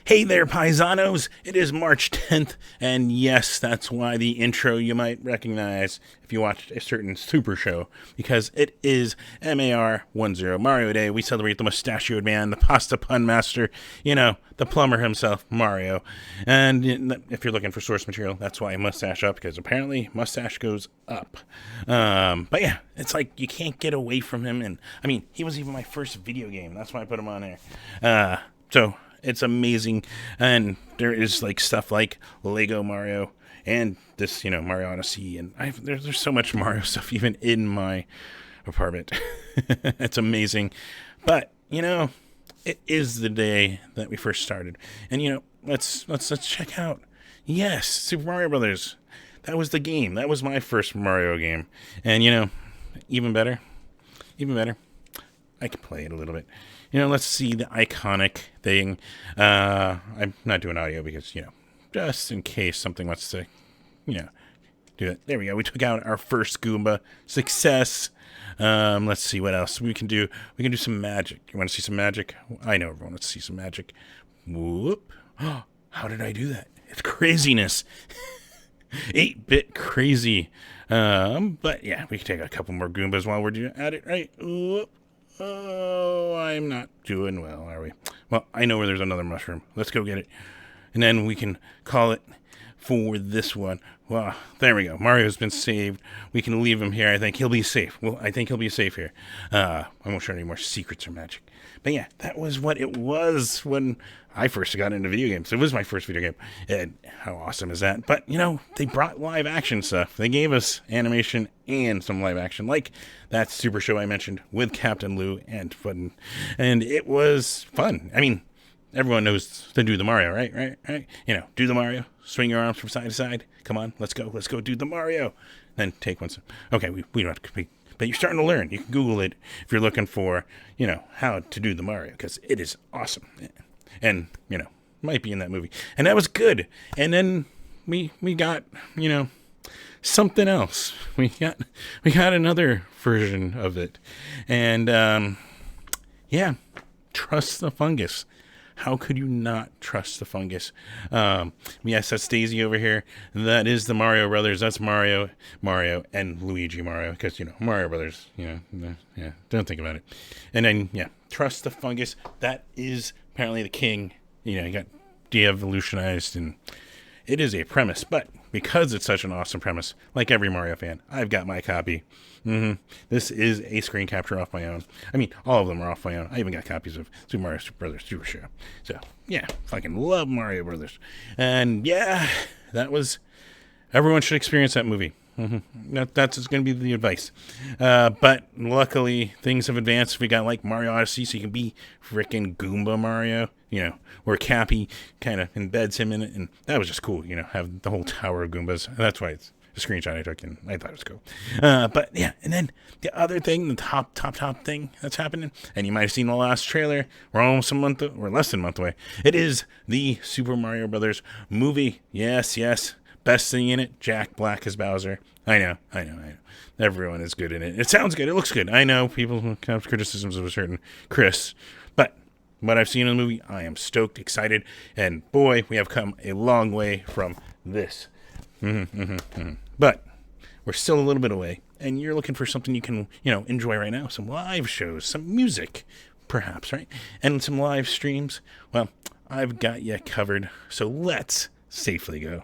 Hey there, paisanos! It is March 10th, and yes, that's why the intro you might recognize if you watched a certain super show, because it is MAR10 Mario Day. We celebrate the mustachioed man, the pasta pun master, the plumber himself, Mario. And if you're looking for source material, that's why mustache up, because apparently mustache goes up. But yeah, it's like you can't get away from him, and I mean, he was even my first video game. That's why I put him on there. So it's amazing, and there is like stuff like Lego Mario and this, Mario Odyssey, and there's so much Mario stuff even in my apartment. It's amazing, but it is the day that we first started, and let's check out. Yes, Super Mario Brothers. That was the game. That was my first Mario game, and even better. I can play it a little bit. Let's see the iconic thing. I'm not doing audio because, just in case something wants to, do that. There we go. We took out our first Goomba. Success. Let's see what else we can do. We can do some magic. You want to see some magic? I know everyone wants to see some magic. Whoop. How did I do that? It's craziness. 8-bit crazy. But yeah, we can take a couple more Goombas while we're at it, right? Whoop. Oh, I'm not doing well, are we? Well, I know where there's another mushroom. Let's go get it. And then we can call it for this one. Well, there we go. Mario's been saved. We can leave him here. I think he'll be safe. Well, I think he'll be safe here. I won't show any more secrets or magic. But yeah, that was what it was when I first got into video games. It was my first video game. And how awesome is that? But, they brought live action stuff. They gave us animation and some live action, like that super show I mentioned with Captain Lou and Fun. And it was fun. I mean, everyone knows to do the Mario, right? Do the Mario. Swing your arms from side to side. Come on, let's go do the Mario. Then take one. Okay, we don't have to compete. But you're starting to learn. You can Google it if you're looking for, how to do the Mario, because it is awesome. And, might be in that movie. And that was good. And then we got, something else. We got another version of it. And, trust the fungus. How could you not trust the fungus? Yes, that's Daisy over here. That is the Mario Brothers. That's Mario, and Luigi Mario. Because, Mario Brothers, don't think about it. And then, trust the fungus. That is apparently the king. He got de-evolutionized, and it is a premise. But because it's such an awesome premise, like every Mario fan, I've got my copy. This is a screen capture off my own. I mean, all of them are off my own. I even got copies of Super Mario Brothers Super Show. So, yeah, fucking love Mario Brothers. And, everyone should experience that movie. That's going to be the advice. But luckily, things have advanced. We got like Mario Odyssey, so you can be freaking Goomba Mario, where Cappy kind of embeds him in it. And that was just cool, have the whole tower of Goombas. And that's why it's a screenshot I took, and I thought it was cool. But yeah, and then the other thing, the top thing that's happening, and you might have seen the last trailer. We're almost we're less than a month away. It is the Super Mario Brothers movie. Yes. Best thing in it, Jack Black as Bowser. I know. Everyone is good in it. It sounds good. It looks good. I know people have criticisms of a certain Chris, but what I've seen in the movie, I am stoked, excited, and boy, we have come a long way from this. But we're still a little bit away, and you're looking for something you can, enjoy right now. Some live shows, some music, perhaps, right? And some live streams. Well, I've got you covered, so let's safely go.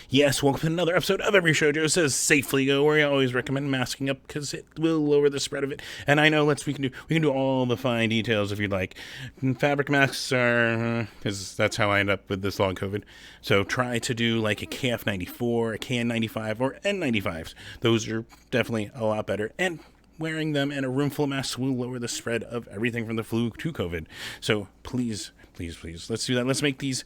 Yes, welcome to another episode of Every Show Joe Says Safely Go, where I always recommend masking up because it will lower the spread of it. And I know we can do all the fine details if you'd like. Fabric masks are because that's how I end up with this long COVID. So try to do like a KF94, a KN95, or N95s. Those are definitely a lot better. And wearing them and a room full of masks will lower the spread of everything from the flu to COVID. So please, please, please, let's do that. Let's make these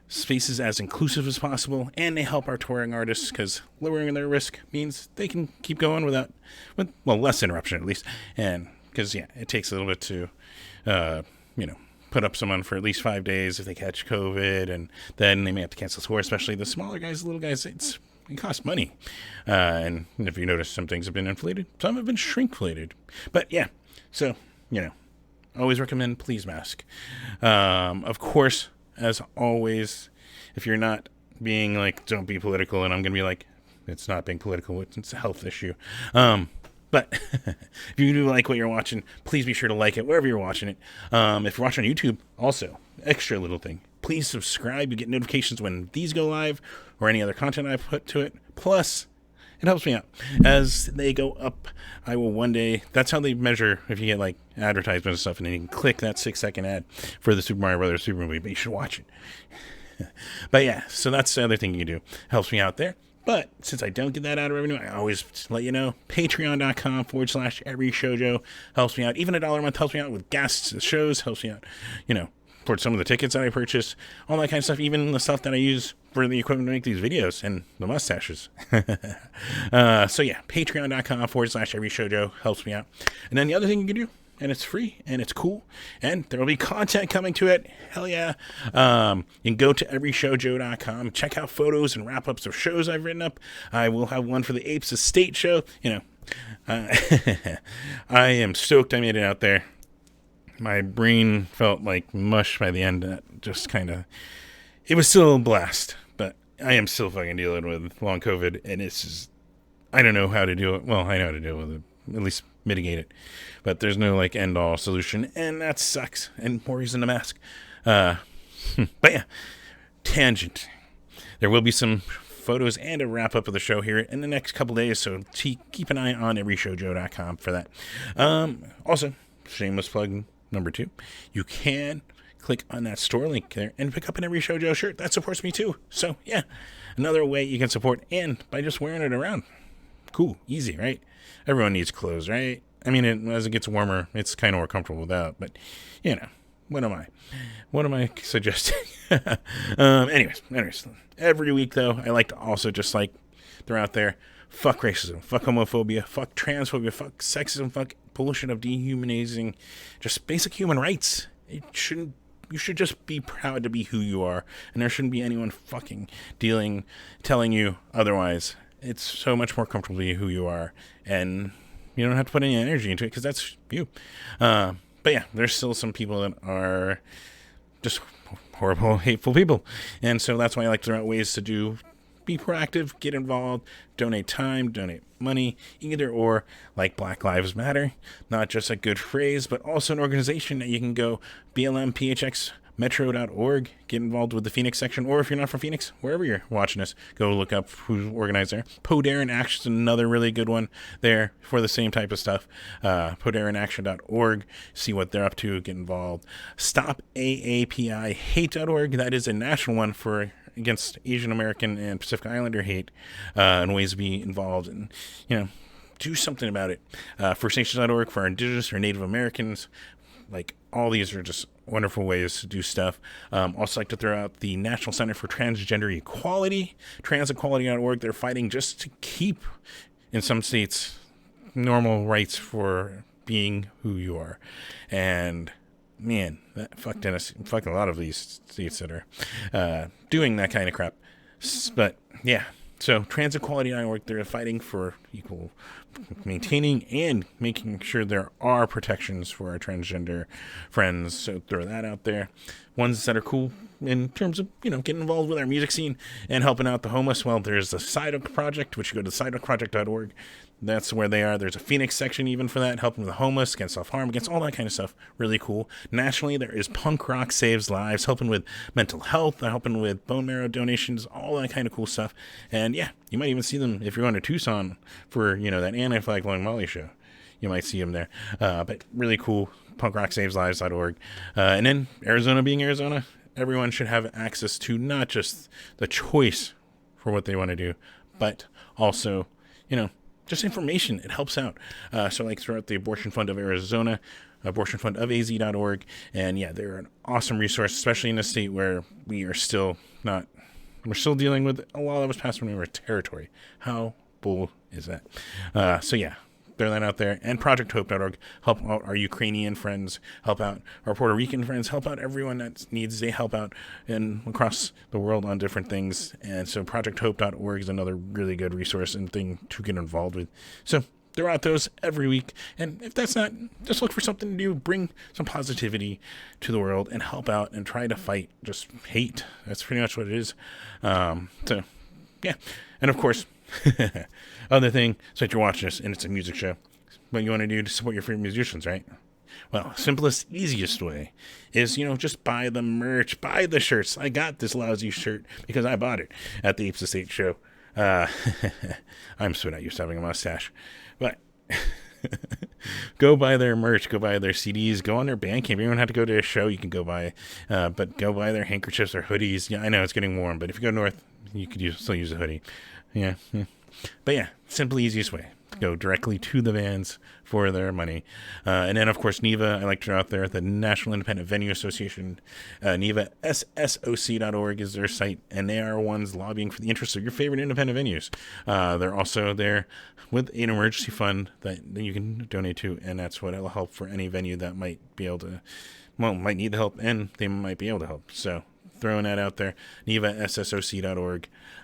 spaces as inclusive as possible, and they help our touring artists because lowering their risk means they can keep going with less interruption at least. And because, yeah, it takes a little bit to, put up someone for at least 5 days if they catch COVID, and then they may have to cancel tour, especially the smaller guys, the little guys. It costs money. And if you notice, some things have been inflated, some have been shrinkflated. But yeah, so, always recommend please mask. Of course, as always, if you're not being like, don't be political, and I'm going to be like, it's not being political, it's a health issue. But if you do like what you're watching, please be sure to like it wherever you're watching it. If you're watching on YouTube, also, extra little thing. Please subscribe. You get notifications when these go live or any other content I put to it. Plus, it helps me out. As they go up, I will one day, that's how they measure if you get like advertisements and stuff, and then you can click that 6-second ad for the Super Mario Brothers Super movie, but you should watch it. But yeah, so that's the other thing you can do. Helps me out there. But since I don't get that out of revenue, I always let you know. Patreon.com/everyshowjo helps me out. Even $1 a month helps me out with guests, shows, helps me out, for some of the tickets that I purchase, all that kind of stuff, even the stuff that I use for the equipment to make these videos and the mustaches. So yeah, patreon.com/everyshowjo helps me out. And then the other thing you can do, and it's free, and it's cool, and there will be content coming to it. Hell yeah. You can go to everyshowjo.com, check out photos and wrap-ups of shows I've written up. I will have one for the Apes Estate show. I am stoked I made it out there. My brain felt like mush by the end. Just kind of, it was still a blast, but I am still fucking dealing with long COVID, and it's just, I don't know how to do it. Well, I know how to deal with it, at least mitigate it, but there's no like end all solution, and that sucks. And more reason to mask. But yeah, tangent. There will be some photos and a wrap up of the show here in the next couple days, so keep an eye on everyshowjo.com for that. Also, shameless plug number 2, you can click on that store link there and pick up an Every Show Joe shirt. That supports me too. So yeah, another way you can support, and by just wearing it around. Cool, easy, right? Everyone needs clothes, right? I mean, as it gets warmer, it's kind of more comfortable without, but what am I suggesting? Anyways, every week though, I like to also just like throw out there, fuck racism, fuck homophobia, fuck transphobia, fuck sexism, fuck bullshit of dehumanizing just basic human rights. You should just be proud to be who you are, and there shouldn't be anyone fucking telling you otherwise. It's so much more comfortable to be who you are, and you don't have to put any energy into it because that's you. But yeah, there's still some people that are just horrible, hateful people, and so that's why I like to throw out ways to be proactive, get involved, donate time, donate money, either or, like Black Lives Matter. Not just a good phrase, but also an organization that you can go blmphxmetro.org, get involved with the Phoenix section, or if you're not from Phoenix, wherever you're watching us, go look up who's organized there. Podarin Action is another really good one there for the same type of stuff. Podarinaction.org, see what they're up to, get involved. StopAAPIHate.org, that is a national one against Asian American and Pacific Islander hate, and ways to be involved and, do something about it. FirstNations.org for our Indigenous or Native Americans. Like, all these are just wonderful ways to do stuff. Also like to throw out the National Center for Transgender Equality, transequality.org. They're fighting just to keep, in some states, normal rights for being who you are. And man, fuck a lot of these states that are doing that kind of crap. But yeah, so transequality.org, they're fighting for equal, maintaining and making sure there are protections for our transgender friends. So throw that out there. Ones that are cool in terms of, getting involved with our music scene and helping out the homeless. Well, there's the Sideoak Project, which you go to sideoakproject.org. That's where they are. There's a Phoenix section even for that, helping the homeless, against self-harm, against all that kind of stuff. Really cool. Nationally, there is Punk Rock Saves Lives, helping with mental health, helping with bone marrow donations, all that kind of cool stuff. And yeah, you might even see them if you're going to Tucson for, that Anti-Flag Long Molly show. You might see them there. But really cool, punkrocksavesliveslives.org. And then Arizona being Arizona, everyone should have access to not just the choice for what they want to do, but also, just information. It helps out. So like throughout the Abortion Fund of Arizona, abortionfundofaz.org. And yeah, they're an awesome resource, especially in a state where we're still dealing with a law that was passed when we were a territory. How bull is that? So yeah, throw that out there. And projecthope.org. Help out our Ukrainian friends, help out our Puerto Rican friends, help out everyone that needs a help out across the world on different things. And so projecthope.org is another really good resource and thing to get involved with. So throw out those every week. And if that's not, just look for something to do. Bring some positivity to the world and help out and try to fight just hate. That's pretty much what it is. So, yeah. And of course, other thing, so that you're watching this and it's a music show, what you want to do to support your favorite musicians, right? Well, simplest, easiest way is, just buy the merch, buy the shirts. I got this lousy shirt because I bought it at the Apes Estate show. I'm so not used to having a mustache, but go buy their merch, go buy their CDs, go on their Bandcamp. You don't have to go to a show, you can go buy, but go buy their handkerchiefs or hoodies. Yeah, I know it's getting warm, but if you go north, you could still use a hoodie. Yeah. But yeah, simple, easiest way to go directly to the bands for their money. And then, of course, NIVA, I like to throw out there, the National Independent Venue Association. NIVA, SSOC.org is their site, and they are ones lobbying for the interests of your favorite independent venues. They're also there with an emergency fund that you can donate to, and that's what will help for any venue that might need the help, and they might be able to help. So, throwing that out there, NIVA,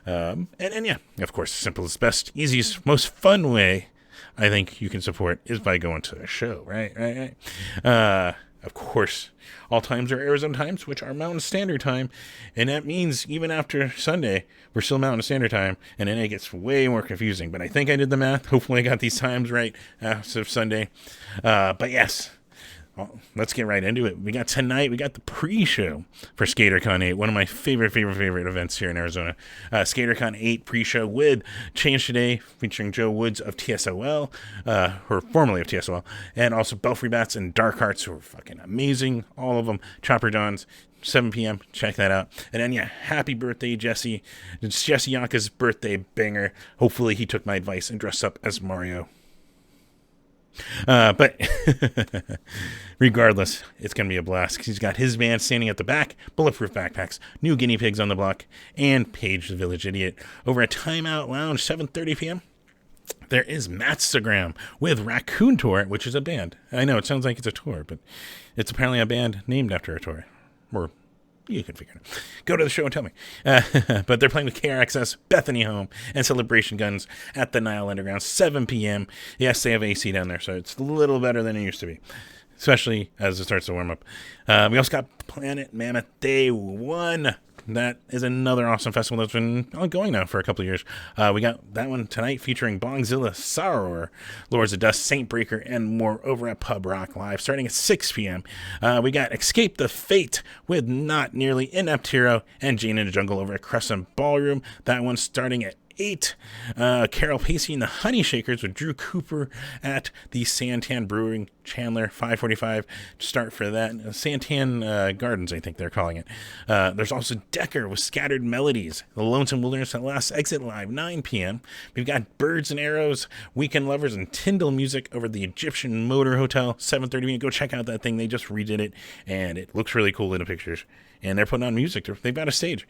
and yeah, of course, simplest, best, easiest, most fun way I think you can support is by going to a show, right? Of course, all times are Arizona times, which are Mountain Standard Time, and that means even after Sunday, we're still Mountain Standard Time, and then it gets way more confusing, but I think I did the math. Hopefully I got these times right as of Sunday, but yes. Let's get right into it. We got the pre-show for SkaterCon 8, one of my favorite events here in Arizona. SkaterCon 8 pre-show with Change Today, featuring Joe Woods of TSOL, or formerly of TSOL, and also Belfry Bats and Dark Hearts, who are fucking amazing, all of them. Chopper Johns, 7 p.m. Check that out. And then, yeah, happy birthday, Jesse. It's Jesse Yanka's birthday banger. Hopefully he took my advice and dressed up as Mario. But regardless, it's going to be a blast because he's got his band standing at the back, Bulletproof Backpacks, New Guinea Pigs on the block, and Paige the Village Idiot. Over at Timeout Lounge, 7:30 p.m., there is Matstagram with Raccoon Tour, which is a band. I know, it sounds like it's a tour, but it's apparently a band named after a tour. Or you can figure it out. Go to the show and tell me. But they're playing with KRXS, Bethany Home, and Celebration Guns at the Nile Underground, 7 p.m. Yes, they have AC down there, so it's a little better than it used to be, especially as it starts to warm up. We also got Planet Mammoth Day 1. That is another awesome festival that's been ongoing now for a couple of years. We got that one tonight featuring Bongzilla, Sorrower, Lords of Dust, Saint Breaker, and more over at Pub Rock Live starting at 6 p.m. We got Escape the Fate with Not Nearly Inept Hero and Jane in the Jungle over at Crescent Ballroom. That one starting at 8. Carol Pacey and the Honey Shakers with Drew Cooper at the Santan Brewing, Chandler, 5:45 start for that. Santan Gardens, I think they're calling it. There's also Decker with Scattered Melodies, The Lonesome Wilderness at Last Exit Live, 9 p.m. We've got Birds and Arrows, Weekend Lovers, and Tyndall Music over at the Egyptian Motor Hotel, 7:30 p.m. Go check out that thing. They just redid it, and it looks really cool in the pictures. And they're putting on music. They've got a stage.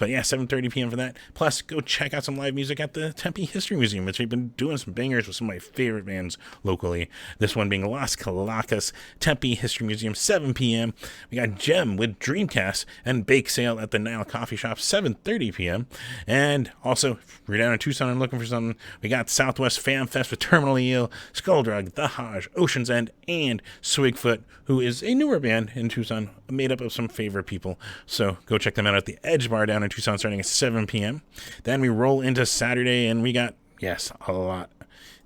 But yeah, 7:30 p.m. for that. Plus, go check out some live music at the Tempe History Museum, which we've been doing some bangers with some of my favorite bands locally. This one being Las Calacas, Tempe History Museum, 7 p.m. We got Gem with Dreamcast and Bake Sale at the Nile Coffee Shop, 7:30 p.m. And also, if you're down in Tucson and looking for something, we got Southwest Fan Fest with Terminal Eel, Skulldrug, The Hajj, Ocean's End, and Swigfoot, who is a newer band in Tucson, made up of some favorite people. So go check them out at the Edge Bar down in Tucson starting at 7 p.m. Then we roll into Saturday and we got, yes, a lot.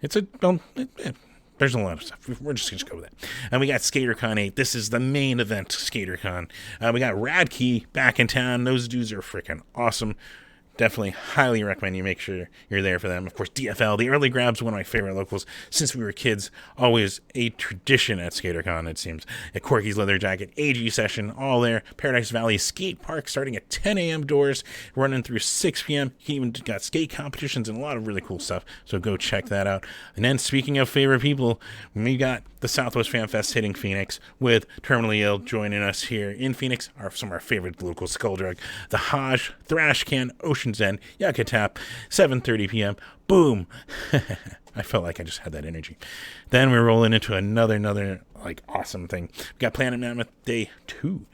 There's a lot of stuff. We're just going to go with it. And we got SkaterCon 8. This is the main event, SkaterCon. We got Radkey back in town. Those dudes are freaking awesome. definitely highly recommend you make sure you're there for them. Of course, DFL, the early grabs, one of my favorite locals since we were kids. Always a tradition at SkaterCon, it seems. At Corky's Leather Jacket, AG Session, all there. Paradise Valley Skate Park starting at 10 a.m. doors, running through 6 p.m. You even got skate competitions and a lot of really cool stuff. So go check that out. And then speaking of favorite people, we got the Southwest Fan Fest hitting Phoenix with Terminally Ill joining us here in Phoenix. Some of our favorite local Skulldrug, the Hajj, Thrash Can, Ocean's End, Yucca Tap, 7:30 p.m. Boom. I felt like I just had that energy. Then we're rolling into another like awesome thing. We got Planet Mammoth Day 2,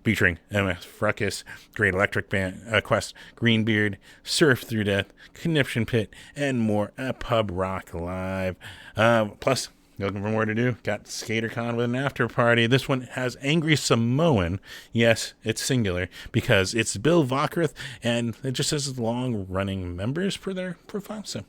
featuring MF Ruckus, Great Electric Band, Quest, Greenbeard, Surf Through Death, Conniption Pit, and more at Pub Rock Live. Plus, looking for more to do? Got SkaterCon with an after party. This one has Angry Samoan. Yes, it's singular because it's Bill Vockruth, and it just says long-running members per their profile. So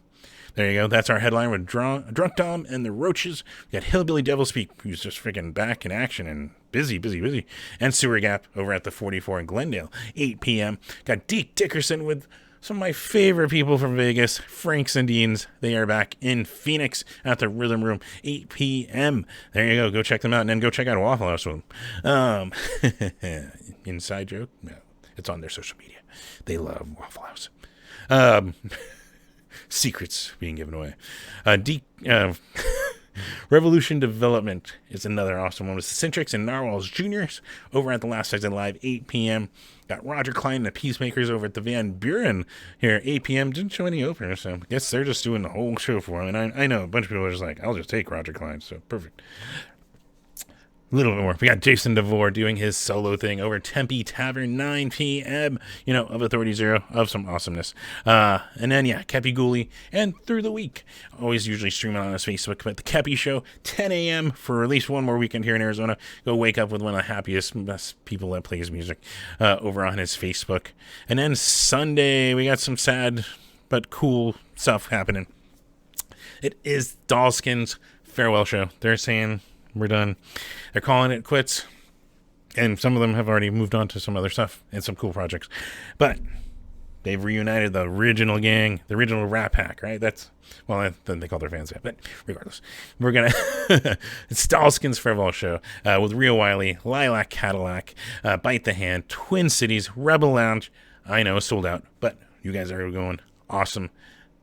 there you go. That's our headline with Drunk Dom and the Roaches. We got Hillbilly Devil Speak, who's just freaking back in action and busy. And Sewer Gap over at the 44 in Glendale, 8 p.m. Got Deke Dickerson with some of my favorite people from Vegas, Franks and Deans. They are back in Phoenix at the Rhythm Room, 8 p.m. There you go. Go check them out, and then go check out Waffle House with them. Inside joke? No. It's on their social media. They love Waffle House. Secrets being given away. Revolution Development is another awesome one with Centrix and Narwhals Juniors over at the Last Exit Live, 8 p.m. Got Roger Klein and the Peacemakers over at the Van Buren here, 8 p.m. Didn't show any openers, so I guess they're just doing the whole show for him. And I know a bunch of people are just like, I'll just take Roger Klein, so perfect. A little bit more. We got Jason DeVore doing his solo thing over Tempe Tavern, 9 p.m. Of Authority Zero, of some awesomeness. And then, Kepi Gooley, and through the week, always usually streaming on his Facebook, but the Kepi Show, 10 a.m. for at least one more weekend here in Arizona. Go wake up with one of the happiest, best people that plays music over on his Facebook. And then Sunday, we got some sad but cool stuff happening. It is Dollskin's farewell show. They're saying, we're done. They're calling it quits. And some of them have already moved on to some other stuff and some cool projects. But they've reunited the original gang, the original Rat Pack, right? Then they call their fans that. But regardless, we're going to... It's Dollskin's farewell show with Rio Wiley, Lilac Cadillac, Bite the Hand, Twin Cities, Rebel Lounge. I know, sold out. But you guys are going awesome.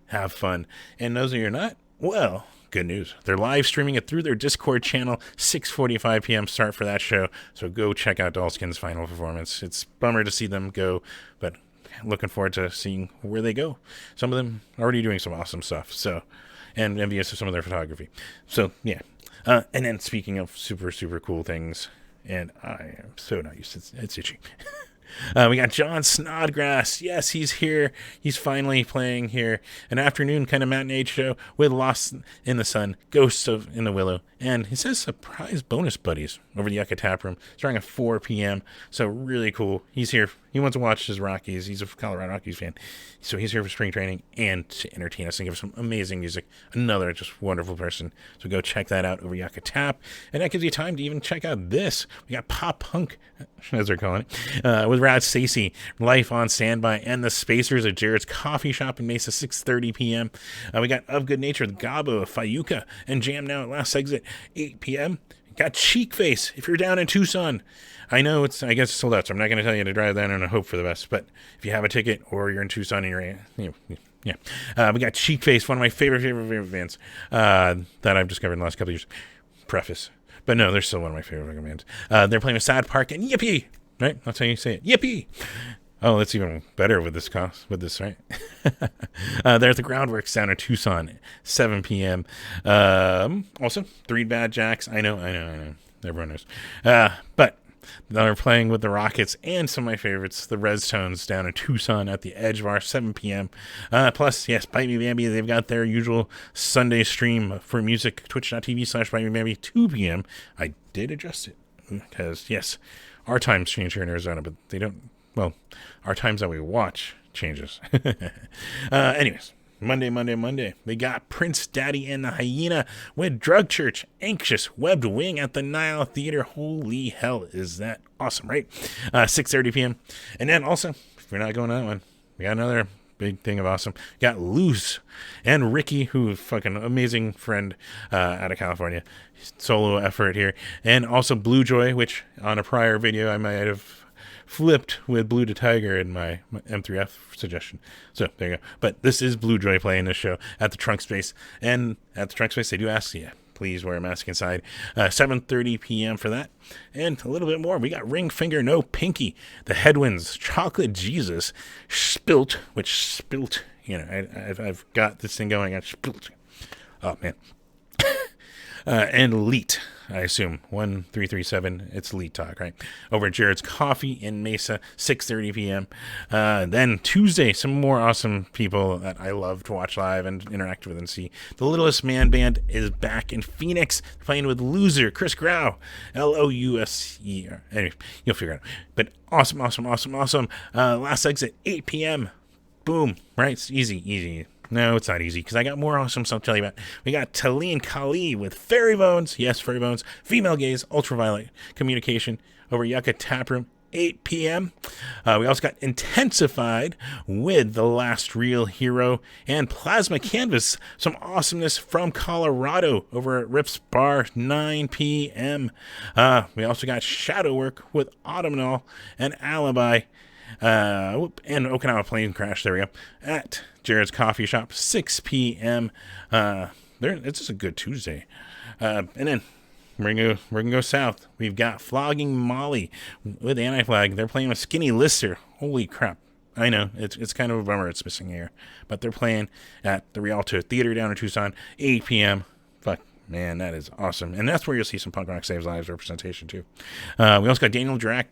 Have fun. And those of you who are not, well... good news. They're live streaming it through their Discord channel, 6:45 p.m. start for that show. So go check out Dollskin's final performance. It's a bummer to see them go, but looking forward to seeing where they go. Some of them already doing some awesome stuff. So, and envious of some of their photography. So yeah. And then speaking of super, super cool things, and I am so not used to it's itchy. We got John Snodgrass. Yes, he's here. He's finally playing here. An afternoon kind of matinee show with Lost in the Sun, Ghosts in the Willow, and he says surprise bonus buddies over the Yucca Tap Room starting at 4 p.m. So really cool. He's here. He wants to watch his Rockies. He's a Colorado Rockies fan. So he's here for spring training and to entertain us and give us some amazing music. Another just wonderful person. So go check that out over Yucca Tap. And that gives you time to even check out this. We got Pop Punk, as they're calling it, with Rad Stacy, Life on Standby, and the Spacers at Jared's Coffee Shop in Mesa, 6:30 p.m. We got Of Good Nature with Gabo, Fayuca, and Jam Now at Last Exit, 8 p.m. Got Cheek Face if you're down in Tucson. I know I guess it's sold out, so I'm not going to tell you to drive down and hope for the best. But if you have a ticket or you're in Tucson and we got Cheek Face, one of my favorite bands that I've discovered in the last couple of years. Preface. But no, they're still one of my favorite bands. They're playing with Sad Park and Yippee, right? That's how you say it. Yippee. Oh, that's even better with this right? They're at the Groundworks down in Tucson, 7 p.m. Also, Three Bad Jacks. I know. Everyone knows. But they're playing with the Rockets and some of my favorites, the Redstones, down in Tucson at the Edge Bar, 7 p.m. Plus, yes, Bite Me Bambi, they've got their usual Sunday stream for music, twitch.tv/Bite Me Bambi, 2 p.m. I did adjust it because, yes, our times change here in Arizona, but they don't, well, our times that we watch changes. Anyways. Monday. We got Prince Daddy and the Hyena with Drug Church, Anxious, Webbed Wing at the Nile Theater. Holy hell, is that awesome, right? 6:30 p.m. And then also, if you're not going to that one, We got another big thing of awesome. Got Loose and Ricky, who's fucking amazing friend out of California. Solo effort here. And also Blue Joy, which on a prior video I might have flipped with Blue to Tiger in my M3F suggestion. So there you go. But this is Blue Joy playing this show at the Trunk Space. And at the Trunk Space, they do ask you, please wear a mask inside. 7:30 p.m. for that. And a little bit more. We got Ring Finger No Pinky, The Headwinds, Chocolate Jesus, Spilt, I've got this thing going on Spilt. Oh, man. And Leet, I assume 1337. It's Leet Talk, right? Over at Jared's Coffee in Mesa, 6:30 p.m. Then Tuesday, some more awesome people that I love to watch live and interact with and see. The Littlest Man Band is back in Phoenix, playing with Loser, Chris Grau, Louse. Anyway, you'll figure it out. But awesome. Last exit, 8 p.m. Boom, right? It's easy. No, it's not easy, because I got more awesome stuff to tell you about. We got Talene Kali with Fairy Bones. Yes, Fairy Bones. Female Gaze, Ultraviolet Communication over Yucca Taproom, 8 p.m. We also got Intensified with The Last Real Hero and Plasma Canvas. Some awesomeness from Colorado over at Rips Bar, 9 p.m. We also got Shadow Work with Autumnal and Alibi. And Okinawa Plane Crash, there we go, at Jared's Coffee Shop, 6 p.m. It's just a good Tuesday. And then we're gonna go south. We've got Flogging Molly with Anti-Flag. They're playing with Skinny Lister. Holy crap. I know, it's kind of a bummer it's missing here. But they're playing at the Rialto Theater down in Tucson, 8 p.m. Fuck, man, that is awesome. And that's where you'll see some Punk Rock Saves Lives representation, too. We also got Danielle Dirac,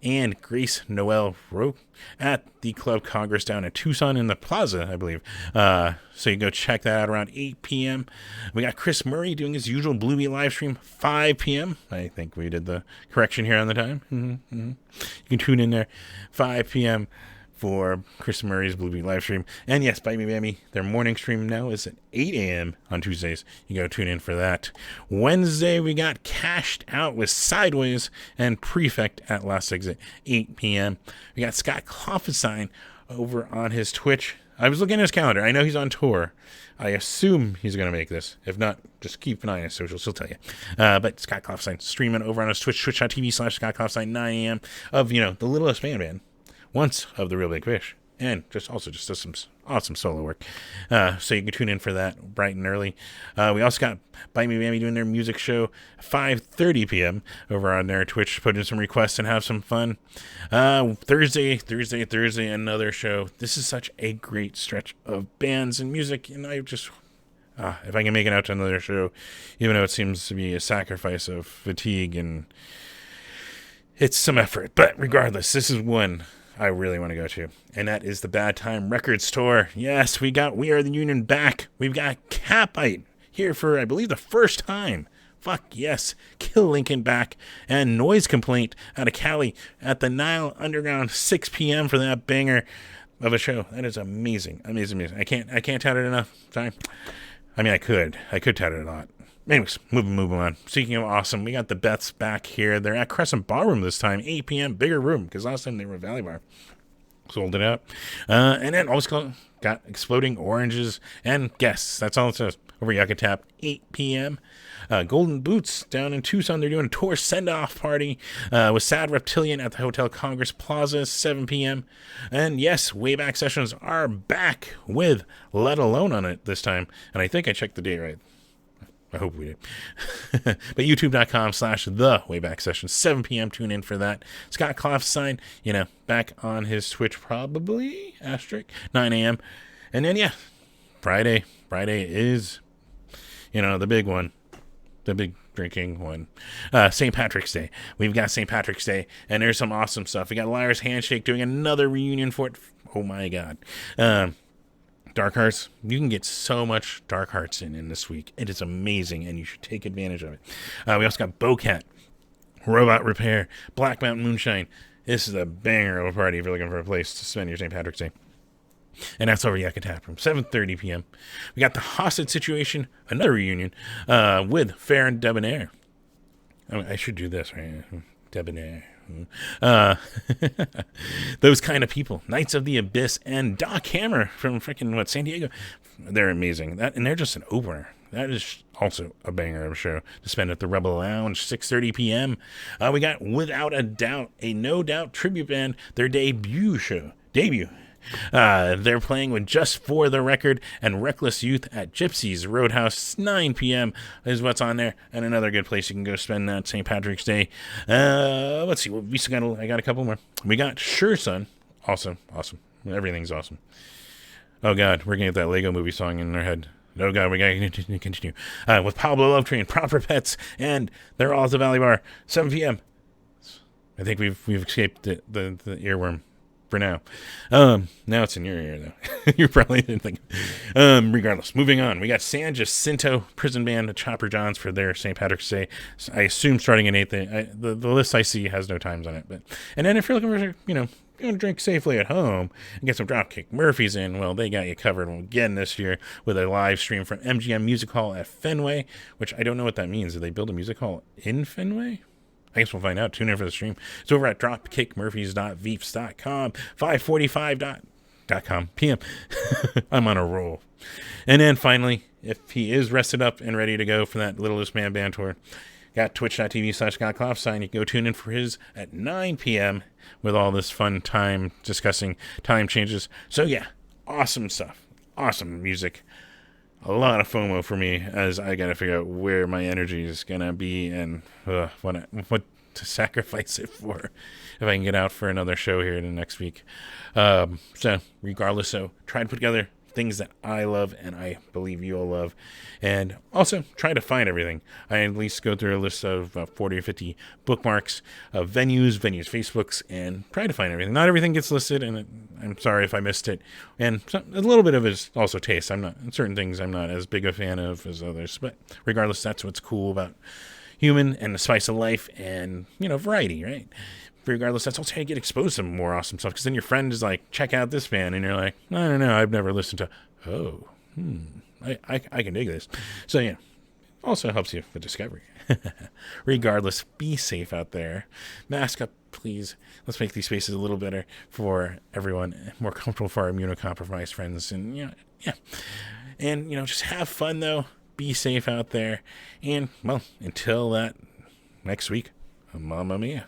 and Grace Noel Roque at the Club Congress down in Tucson in the Plaza, I believe. So you can go check that out around 8 p.m. We got Chris Murray doing his usual Bluebeat live stream, 5 p.m. I think we did the correction here on the time. You can tune in there, 5 p.m. for Chris Murray's Bluebeat live stream. And yes, Bite Me Bammy, their morning stream now is at 8 a.m. on Tuesdays. You go tune in for that. Wednesday, we got Cashed Out with Sideways and Prefect at Last Exit, 8 p.m. We got Scott Klopfenstein over on his Twitch. I was looking at his calendar. I know he's on tour. I assume he's going to make this. If not, just keep an eye on his socials. He'll tell you. But Scott Klopfenstein streaming over on his Twitch, twitch.tv/Scott Klopfenstein, 9 a.m. of, The Littlest Man Band. Once of The Real Big Fish, and just does some awesome solo work. So you can tune in for that bright and early. We also got Bite Me Bammy doing their music show 5:30 p.m. over on their Twitch. Put in some requests and have some fun. Thursday, another show. This is such a great stretch of bands and music, and I just... if I can make it out to another show, even though it seems to be a sacrifice of fatigue and it's some effort. But regardless, this is one I really want to go to, and that is the Bad Time Record Store. Yes, we Are the Union back. We've got Catbite here for, I believe, the first time. Fuck yes. Kill Lincoln back, and Noise Complaint out of Cali at the Nile Underground, 6 p.m. for that banger of a show. That is amazing. I can't tout it enough. Sorry. I mean, I could tout it a lot. Anyways, moving on. Speaking of awesome, we got the Beths back here. They're at Crescent Ballroom this time, 8 p.m. Bigger room, because last time they were at Valley Bar. Sold it out. And then also got Exploding Oranges and Guests. That's all it says. Over Yucca Tap, 8 p.m. Golden Boots down in Tucson. They're doing a tour send-off party with Sad Reptilian at the Hotel Congress Plaza, 7 p.m. And yes, Wayback Sessions are back with Let Alone on it this time. And I think I checked the date right. I hope we did. But youtube.com/the Wayback Session, 7 p.m. Tune in for that. Scott Klopfenstein, back on his Twitch probably, asterisk, 9 a.m. And then, Friday is, the big one, the big drinking one. St. Patrick's Day. We've got St. Patrick's Day, and there's some awesome stuff. We got Liar's Handshake doing another reunion for it. Oh, my God. Dark Hearts, you can get so much Dark Hearts in this week. It is amazing, and you should take advantage of it. We also got Bowcat, Robot Repair, Black Mountain Moonshine. This is a banger of a party if you're looking for a place to spend your St. Patrick's Day. And that's over Yucca Tap Room, 7:30 p.m. We got the Hostage Situation, another reunion, with Fair and Debonair. I should do this, right? Debonair. Uh, those kind of people, Knights of the Abyss and Doc Hammer from freaking San Diego. They're amazing. And they're just an opener. That is also a banger of a show to spend at the Rebel Lounge, 6:30 p.m. We got, without a doubt, a No Doubt tribute band, their debut. They're playing with Just For the Record and Reckless Youth at Gypsy's Roadhouse, 9 p.m. is what's on there, and another good place you can go spend that St. Patrick's Day. Let's see, we still got, I got a couple more. We got Sure Son, awesome. Everything's awesome. Oh God, we're gonna get that Lego Movie song in our head. Oh God, we gotta continue. With Pablo Love Train, Proper Pets, and they're all at the Valley Bar, 7 p.m. I think we've escaped the earworm for now. Now it's in your ear though. You probably didn't think. Regardless, moving on. We got San Jacinto Prison Band at Chopper John's for their St. Patrick's Day. I assume starting at 8th. The list I see has no times on it, and then if you're looking for, you going to drink safely at home and get some Dropkick Murphys in, well, they got you covered again this year with a live stream from MGM Music Hall at Fenway, which I don't know what that means. Did they build a music hall in Fenway? I guess we'll find out. Tune in for the stream. It's over at dropkickmurphys.veeps.com, 545.com p.m. I'm on a roll. And then finally, if he is rested up and ready to go for that Littlest Man band tour, got twitch.tv/ScottKlopstein. You can go tune in for his at 9 p.m. with all this fun time discussing time changes. So yeah, awesome stuff. Awesome music. A lot of FOMO for me as I got to figure out where my energy is going to be and what to sacrifice it for if I can get out for another show here in the next week. So regardless, try to put together things that I love and I believe you'll love, and also try to find everything. I at least go through a list of 40 or 50 bookmarks of venues, Facebooks, and try to find everything. Not everything gets listed, and I'm sorry if I missed it. And a little bit of it is also taste. Certain things I'm not as big a fan of as others, but regardless, that's what's cool about human and the spice of life and, variety, right? Regardless, that's also how you get exposed to more awesome stuff, because then your friend is like, check out this band, and you're like, I don't know, I've never listened to, I can dig this. So yeah, also helps you with discovery. Regardless, be safe out there. Mask up, please. Let's make these spaces a little better for everyone, more comfortable for our immunocompromised friends, and yeah. And, just have fun, though. Be safe out there. And, well, until that next week, Mamma Mia.